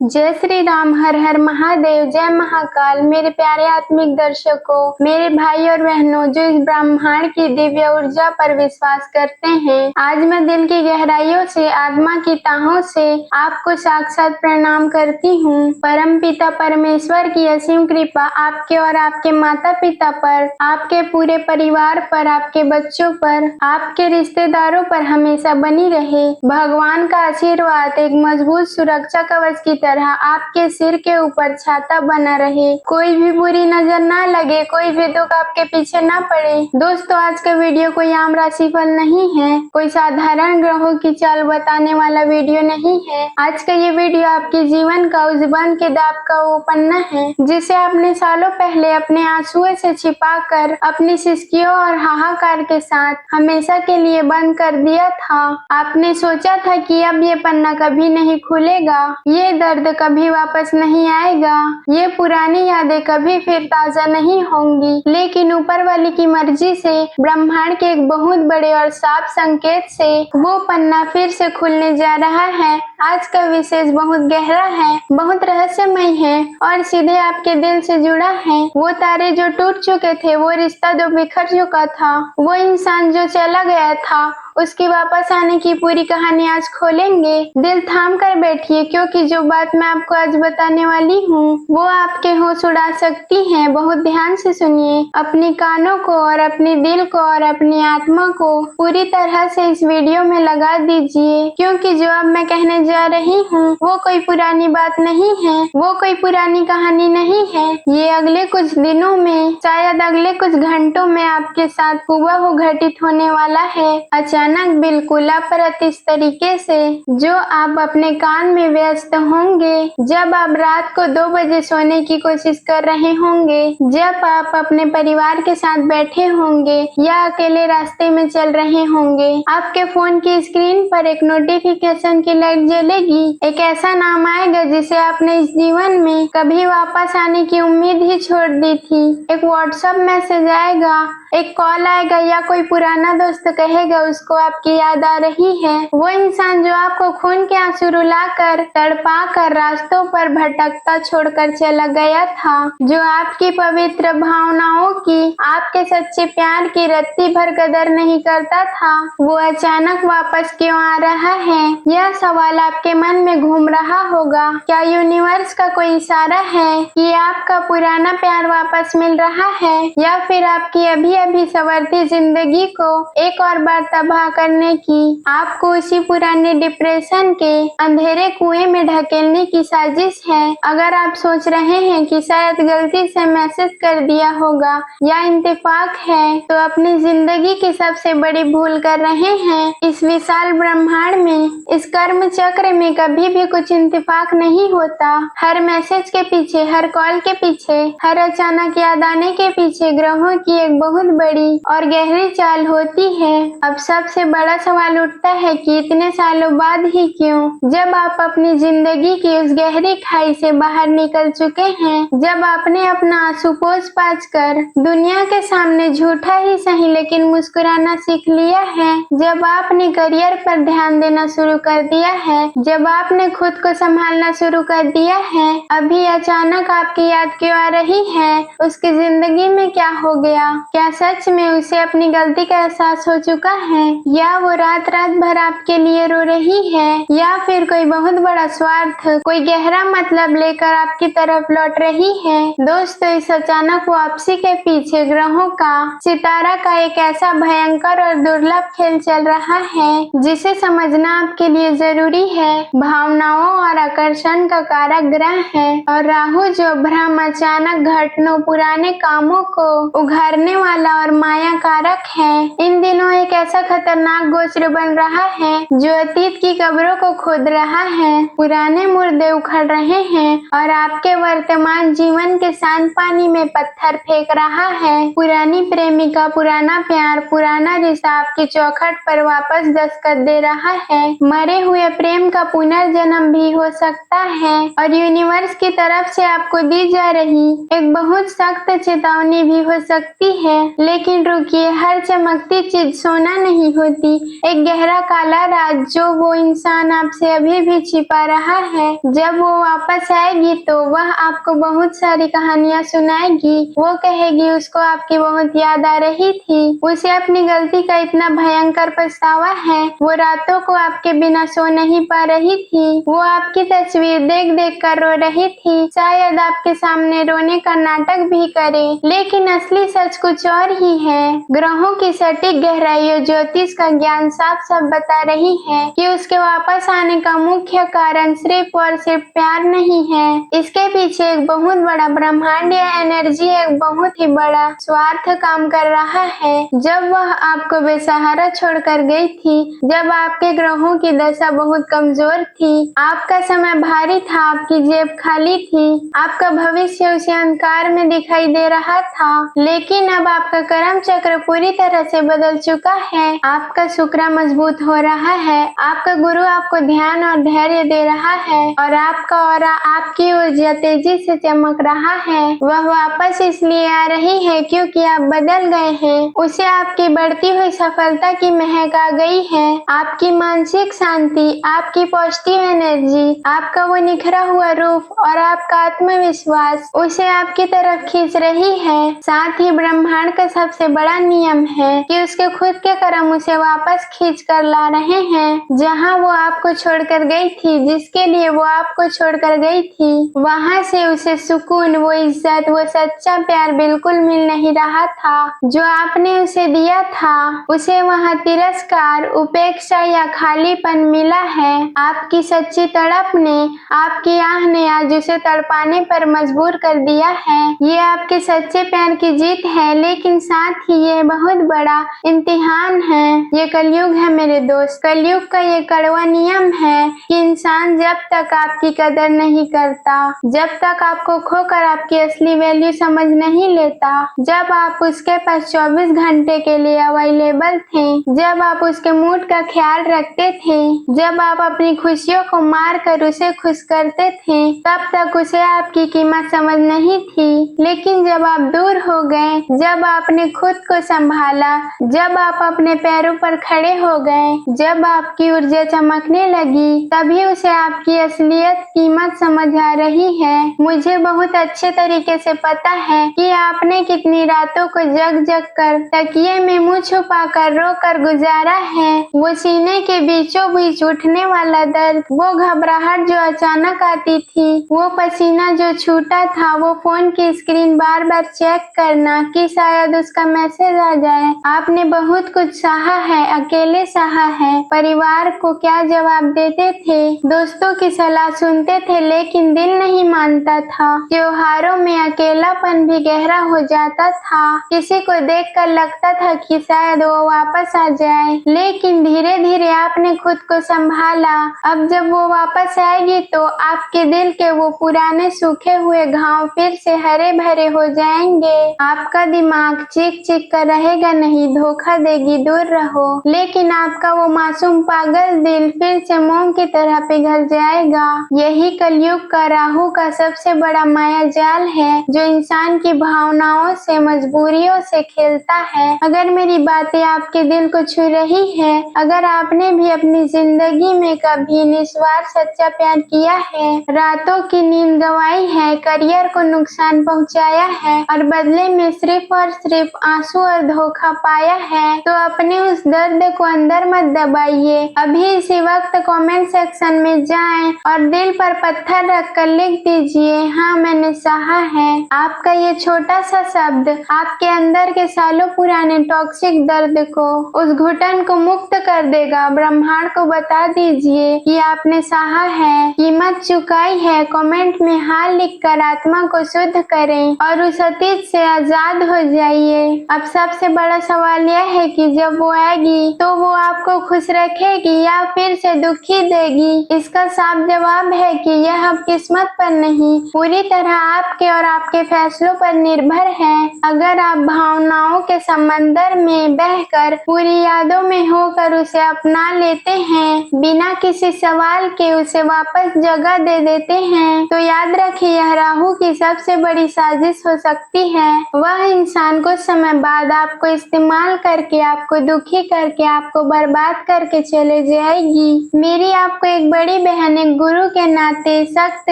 जय श्री राम। हर हर महादेव। जय महाकाल। मेरे प्यारे आत्मिक दर्शकों, मेरे भाई और बहनों जो इस ब्रह्मांड की दिव्य ऊर्जा पर विश्वास करते हैं, आज मैं दिल की गहराइयों से, आत्मा की तहों से आपको साक्षात प्रणाम करती हूँ। परम पिता परमेश्वर की असीम कृपा आपके और आपके माता पिता पर, आपके पूरे परिवार पर, आपके बच्चों पर, आपके रिश्तेदारों पर हमेशा बनी रहे। भगवान का आशीर्वाद एक मजबूत सुरक्षा कवच की तरह आपके सिर के ऊपर छाता बना रहे। कोई भी बुरी नजर ना लगे, कोई भी दुख आपके पीछे ना पड़े। दोस्तों, आज का वीडियो कोई आम राशिफल नहीं है, कोई साधारण ग्रहों की चाल बताने वाला वीडियो नहीं है। आज का ये वीडियो आपके जीवन का उस बंद किताब का वो पन्ना है जिसे आपने सालों पहले अपने आंसुओं से छिपाकर, अपनी सिसकियों और हाहाकार के साथ हमेशा के लिए बंद कर दिया था। आपने सोचा था कि अब ये पन्ना कभी नहीं खुलेगा, ये दर्द कभी वापस नहीं आएगा, ये पुरानी यादें कभी फिर ताजा नहीं होंगी। लेकिन ऊपर वाली की मर्जी से, ब्रह्मांड के एक बहुत बड़े और साफ संकेत से वो पन्ना फिर से खुलने जा रहा है। आज का विशेष बहुत गहरा है, बहुत रहस्यमय है और सीधे आपके दिल से जुड़ा है। वो तारे जो टूट चुके थे, वो रिश्ता जो बिखर चुका था, वो इंसान जो चला गया था, उसकी वापस आने की पूरी कहानी आज खोलेंगे। दिल थाम कर बैठिए, क्योंकि जो बात मैं आपको आज बताने वाली हूँ वो आपके होश उड़ा सकती है। बहुत ध्यान से सुनिए। अपने कानों को और अपने दिल को और अपनी आत्मा को पूरी तरह से इस वीडियो में लगा दीजिए, क्योंकि जो अब मैं कहने जा रही हूँ वो कोई पुरानी बात नहीं है, वो कोई पुरानी कहानी नहीं है। ये अगले कुछ दिनों में, शायद अगले कुछ घंटों में आपके साथ हूबहू घटित होने वाला है। अचानक, बिल्कुल अप्रत्याशित तरीके से, जो आप अपने काम में व्यस्त होंगे, जब आप रात को 2 बजे सोने की कोशिश कर रहे होंगे, जब आप अपने परिवार के साथ बैठे होंगे या अकेले रास्ते में चल रहे होंगे, आपके फोन की स्क्रीन पर एक नोटिफिकेशन की लाइट जलेगी। एक ऐसा नाम आएगा जिसे आपने इस जीवन में कभी वापस आने की उम्मीद ही छोड़ दी थी। एक व्हाट्सएप मैसेज आएगा, एक कॉल आएगा या कोई पुराना दोस्त कहेगा उसको आपकी याद आ रही है। वो इंसान जो आपको खून के आंसू रुलाकर, तड़पाकर रास्तों पर भटकता छोड़कर चला गया था, जो आपकी पवित्र भावनाओं की, आपके सच्चे प्यार की रत्ती भर कदर नहीं करता था, वो अचानक वापस क्यों आ रहा है? यह सवाल आपके मन में घूम रहा होगा। क्या यूनिवर्स का कोई इशारा है कि आपका पुराना प्यार वापस मिल रहा है, या फिर आपकी अभी अभी संवरती जिंदगी को एक और बार तबाह करने की, आपको उसी पुराने डिप्रेशन के अंधेरे कुएं में ढकेलने की साजिश है? अगर आप सोच रहे हैं कि शायद गलती से मैसेज कर दिया होगा या इंतफाक है, तो अपनी जिंदगी की सबसे बड़ी भूल कर रहे हैं। इस विशाल ब्रह्मांड में, इस कर्म चक्र में कभी भी कुछ इंतफाक नहीं होता। हर मैसेज के पीछे, हर कॉल के पीछे, हर अचानक याद आने के पीछे ग्रहों की एक बहुत बड़ी और गहरी चाल होती है। अब सबसे बड़ा सवाल उठता है कि इतने सालों बाद ही क्यों? जब आप अपनी जिंदगी की उस गहरी खाई से बाहर निकल चुके हैं, जब आपने अपना आंसू पोंछ पाछ कर दुनिया के सामने झूठा ही सही लेकिन मुस्कुराना सीख लिया है, जब आपने करियर पर ध्यान देना शुरू कर दिया है, जब आपने खुद को संभालना शुरू कर दिया है, अभी अचानक आपकी याद क्यों आ रही है? उसकी जिंदगी में क्या हो गया? क्या सच में उसे अपनी गलती का एहसास हो चुका है, या वो रात रात भर आपके लिए रो रही है, या फिर कोई बहुत बड़ा स्वार्थ, कोई गहरा मतलब लेकर आपकी तरफ लौट रही है? दोस्तों, इस अचानक वापसी के पीछे ग्रहों का, सितारा का एक ऐसा भयंकर और दुर्लभ खेल चल रहा है जिसे समझना आपके लिए जरूरी है। भावनाओं और आकर्षण का कारक ग्रह है, और राहु जो भ्रम, अचानक घटनों, पुराने कामों को उघाड़ने वाला और माया कारक है, इन दिनों एक ऐसा खतरनाक गोचर बन रहा है जो अतीत की कब्रों को खोद रहा है। पुराने मुर्दे उखड़ रहे हैं और आपके वर्तमान जीवन के शांत पानी में पत्थर फेंक रहा है। पुरानी प्रेमिका, पुराना प्यार, पुराना रिश्ता आपकी चौखट पर वापस दस्तक दे रहा है। मरे हुए प्रेम का पुनर्जन्म भी हो सकता है, और यूनिवर्स की तरफ से आपको दी जा रही एक बहुत सख्त चेतावनी भी हो सकती है। लेकिन रुकिए, हर चमकती चीज सोना नहीं होती। एक गहरा काला राज जो वो इंसान आपसे अभी भी छिपा रहा है। जब वो वापस आएगी तो वह आपको बहुत सारी कहानियां सुनाएगी। वो कहेगी उसको आपकी बहुत याद आ रही थी, उसे अपनी गलती का इतना भयंकर पछतावा है। वो रातों को आपके बिना सो नहीं पा रही थी। वो आपकी तस्वीर देख देख कर रो रही थी, शायद आपके सामने रोने का नाटक भी करे, लेकिन असली सच कुछ और ही है। ग्रहों की सटीक गहराई और ज्योतिष का ज्ञान साफ साफ बता रही है कि उसके वापस आने का मुख्य कारण सिर्फ और सिर्फ प्यार नहीं है। इसके पीछे एक बहुत बड़ा ब्रह्मांड या एनर्जी, एक बहुत ही बड़ा स्वार्थ काम कर रहा है। जब वह आपको बेसहारा छोड़कर गई थी, जब आपके ग्रहों की दशा बहुत कमजोर थी, आपका समय भारी था, आपकी जेब खाली थी, आपका भविष्य उसे अंधकार में दिखाई दे रहा था, लेकिन अब आपका कर्म चक्र पूरी तरह से बदल चुका है। आपका शुक्र मजबूत हो रहा है, आपका गुरु आपको ध्यान और धैर्य दे रहा है, और आपका ऑरा, आपकी ऊर्जा तेजी से चमक रहा है। वह वापस इसलिए आ रही है क्योंकि आप बदल गए हैं। उसे आपकी बढ़ती हुई सफलता की महक आ गई है। आपकी मानसिक शांति, आपकी पॉजिटिव एनर्जी, आपका वो निखरा हुआ रूप और आपका आत्मविश्वास उसे आपकी तरफ खींच रही है। साथ ही ब्रह्मांड का सबसे बड़ा नियम है कि उसके खुद के कर्म उसे वापस खींच कर ला रहे हैं। जहाँ वो आपको छोड़कर गई थी, जिसके लिए वो आपको छोड़कर गई थी, वहाँ से उसे सुकून, वो इज्जत, वो सच्चा प्यार बिल्कुल मिल नहीं रहा था जो आपने उसे दिया था। उसे वहाँ तिरस्कार, उपेक्षा या खालीपन मिला है। आपकी सच्ची तड़प ने, आपकी आह ने आज उसे तड़पाने पर मजबूर कर दिया है। ये आपके सच्चे प्यार की जीत है, लेकिन साथ ही ये बहुत बड़ा इम्तिहान है। ये कलयुग है मेरे दोस्त। कलयुग का ये कड़वा नियम है कि इंसान जब तक आपकी कदर नहीं करता, जब तक आपको खोकर आपकी असली वैल्यू समझ नहीं लेता, जब आप उसके पास 24 घंटे के लिए अवेलेबल थे, जब आप उसके मूड का ख्याल रखते थे, जब आप अपनी खुशियों को मार कर उसे खुश करते थे, तब तक उसे आपकी कीमत समझ नहीं थी। लेकिन जब आप दूर हो गए, जब आपने खुद को संभाला, जब आप अपने पैरों पर खड़े हो गए, जब आपकी ऊर्जा चमकने लगी, तभी उसे आपकी असलियत कीमत समझ आ रही है। मुझे बहुत अच्छे तरीके से पता है कि आपने कितनी रातों को जग जग कर तकिए में मुंह छुपा कर रो कर गुजारा है। वो सीने के बीचों बीच उठने वाला दर्द, वो घबराहट जो अचानक आती थी, वो पसीना जो छूटा था, वो फोन की स्क्रीन बार बार चेक करना कि शायद उसका मैसेज आ जाए। आपने बहुत कुछ सहा है, अकेले सहा है। परिवार को क्या जवाब देते थे, दोस्तों की सलाह सुनते थे, लेकिन दिल नहीं मानता था। त्योहारों में अकेलापन भी गहरा हो जाता था। किसी को देखकर लगता था कि शायद वो वापस आ जाए, लेकिन धीरे धीरे आपने खुद को संभाला। अब जब वो वापस आएगी तो आपके दिल के वो पुराने सूखे हुए घाव फिर से हरे भरे हो जाएंगे। आपका दिमाग चीख चीख कर रहेगा नहीं, धोखा देगी, दूर रहो, लेकिन आपका वो मासूम पागल दिल फिर से मोम की तरह पिघल जाएगा। यही कलयुग का, राहु का सबसे बड़ा माया जाल है जो इंसान की भावनाओं से, मजबूरियों से खेलता है। अगर मेरी बातें आपके दिल को छू रही है, अगर आपने भी अपनी जिंदगी में कभी निस्वार्थ सच्चा प्यार किया है, रातों की नींद गंवाई है, करियर को नुकसान पहुंचाया है और बदले में सिर्फ और सिर्फ आंसू और धोखा पाया है, तो अपने उस दर्द को अंदर मत दबाइए। अभी इसी वक्त कमेंट सेक्शन में जाएं और दिल पर पत्थर रखकर लिख दीजिए, हाँ मैंने सहा है। आपका ये छोटा सा शब्द आपके अंदर के सालों पुराने टॉक्सिक दर्द को, उस घुटन को मुक्त कर देगा। ब्रह्मांड को बता दीजिए कि आपने सहा है, कीमत चुकाई है। कमेंट में हाल लिखकर आत्मा को शुद्ध करें और उस अतीत से आजाद हो जाइए। अब सबसे बड़ा सवाल यह है कि जब वो आएगी तो वो आपको खुश रखेगी या फिर से दुखी देगी। इसका साफ जवाब है कि यह अब किस्मत पर नहीं, पूरी तरह आपके और आपके फैसलों पर निर्भर है। अगर आप भावनाओं के समंदर में बहकर पूरी यादों में होकर उसे अपना लेते हैं, बिना किसी सवाल के उसे वापस जगह दे देते हैं, तो याद रखिए यह राहु की सबसे बड़ी साजिश हो सकती है। वह इंसान कुछ समय बाद आपको इस्तेमाल करके, आपको दुखी करके, आपको बर्बाद करके चले जाएगी। मेरी आपको एक बड़ी बहन, एक गुरु के नाते सख्त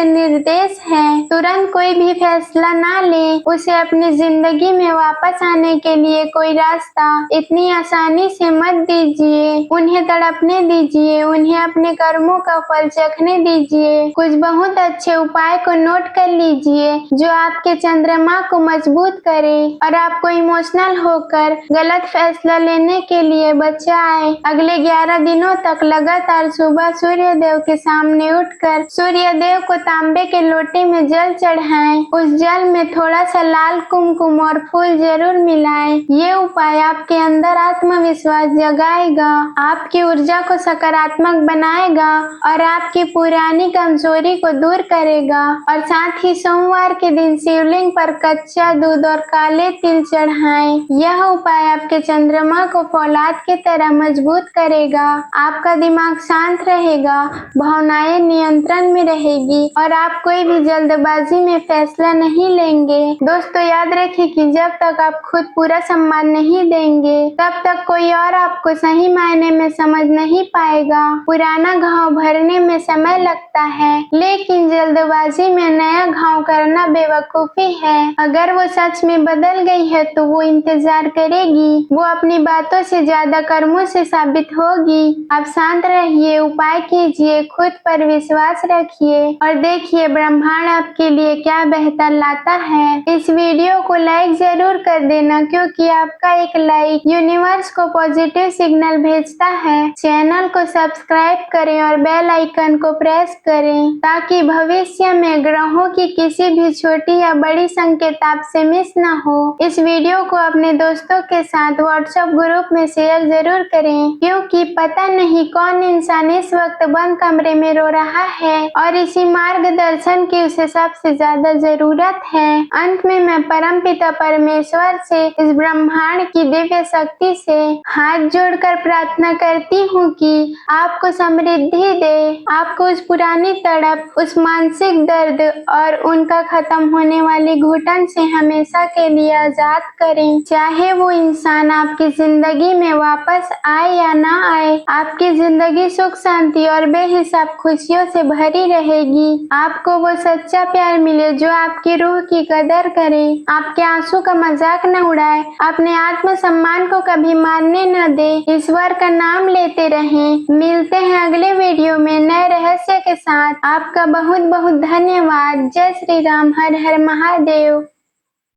निर्देश है, तुरंत कोई भी फैसला ना ले। उसे अपनी जिंदगी में वापस आने के लिए कोई रास्ता इतनी आसानी से मत दीजिए। उन्हें तड़पने दीजिए, उन्हें अपने कर्मों का फल चखने दीजिए। कुछ बहुत अच्छे उपाय को नोट कर लीजिए जो आपके चंद्रमा को मजबूत करे और आपको इमोशनल होकर गलत फैसला लेने के लिए बचाए। अगले 11 दिनों तक लगातार सुबह सूर्य देव के सामने उठकर सूर्य देव को तांबे के लोटे में जल चढ़ाएं। उस जल में थोड़ा सा लाल कुमकुम और फूल जरूर मिलाएं। ये उपाय आपके अंदर आत्मविश्वास जगाएगा, आपकी ऊर्जा को सकारात्मक बनाएगा और आपकी पुरानी कमजोरी को दूर करेगा। और साथ ही सोमवार के दिन शिवलिंग पर कच्चा दूध और काले तिल चढ़ाएं। यह उपाय आपके चंद्रमा को फौलाद की तरह मजबूत करेगा। आपका दिमाग शांत रहेगा, भावनाएं नियंत्रण में रहेगी और आप कोई भी जल्दबाजी में फैसला नहीं लेंगे। दोस्तों, याद रखिए कि जब तक आप खुद पूरा सम्मान नहीं देंगे तब तक कोई और आपको सही मायने में समझ नहीं पाएगा। पुराना घाव भरने में समय लगता है, लेकिन जल्दबाजी में नया घाव करना बेवकूफी है। अगर वो सच में बदल गई है तो वो इंतजार करेगी, वो अपनी बातों से ज्यादा कर्मों से साबित होगी। आप शांत रहिए, उपाय कीजिए, खुद पर विश्वास रखिए और देखिए ब्रह्मांड आपके लिए क्या बेहतर लाता है। इस वीडियो को लाइक जरूर कर देना, क्योंकि आपका एक लाइक यूनिवर्स को पॉजिटिव सिग्नल भेजता है। चैनल को सब्सक्राइब करें और बेल आइकन को प्रेस करें ताकि भविष्य में ग्रहों की किसी भी छोटी या बड़ी संकेत आपसे मिस ना हो। इस वीडियो को अपने दोस्तों के साथ व्हाट्सएप ग्रुप में शेयर जरूर करें, क्योंकि पता नहीं कौन इंसान इस वक्त बंद कमरे में रो रहा है और इसी मार्गदर्शन की उसे सबसे ज्यादा जरूरत है। अंत में मैं परमपिता परमेश्वर से, इस ब्रह्मांड की दिव्य शक्ति से हाथ जोड़कर प्रार्थना करती हूँ कि आपको समृद्धि दे, आपको उस पुरानी तड़प, उस मानसिक दर्द और उनका खत्म होने वाली घुटन से हमेशा के लिए आजाद करें। चाहे वो इंसान आपकी जिंदगी में वापस आए या ना आए, आपकी जिंदगी सुख शांति और बेहिसाब खुशियों से भरी रहेगी। आपको वो सच्चा प्यार मिले जो आपकी रूह की कदर करे, आपके आंसू का मजाक न उड़ाए, अपने आत्म सम्मान को कभी मारने न दे, ईश्वर का नाम लेते रहें। मिलते हैं अगले वीडियो में नए रहस्य के साथ। आपका बहुत बहुत धन्यवाद। जय श्री राम। हर हर महादेव।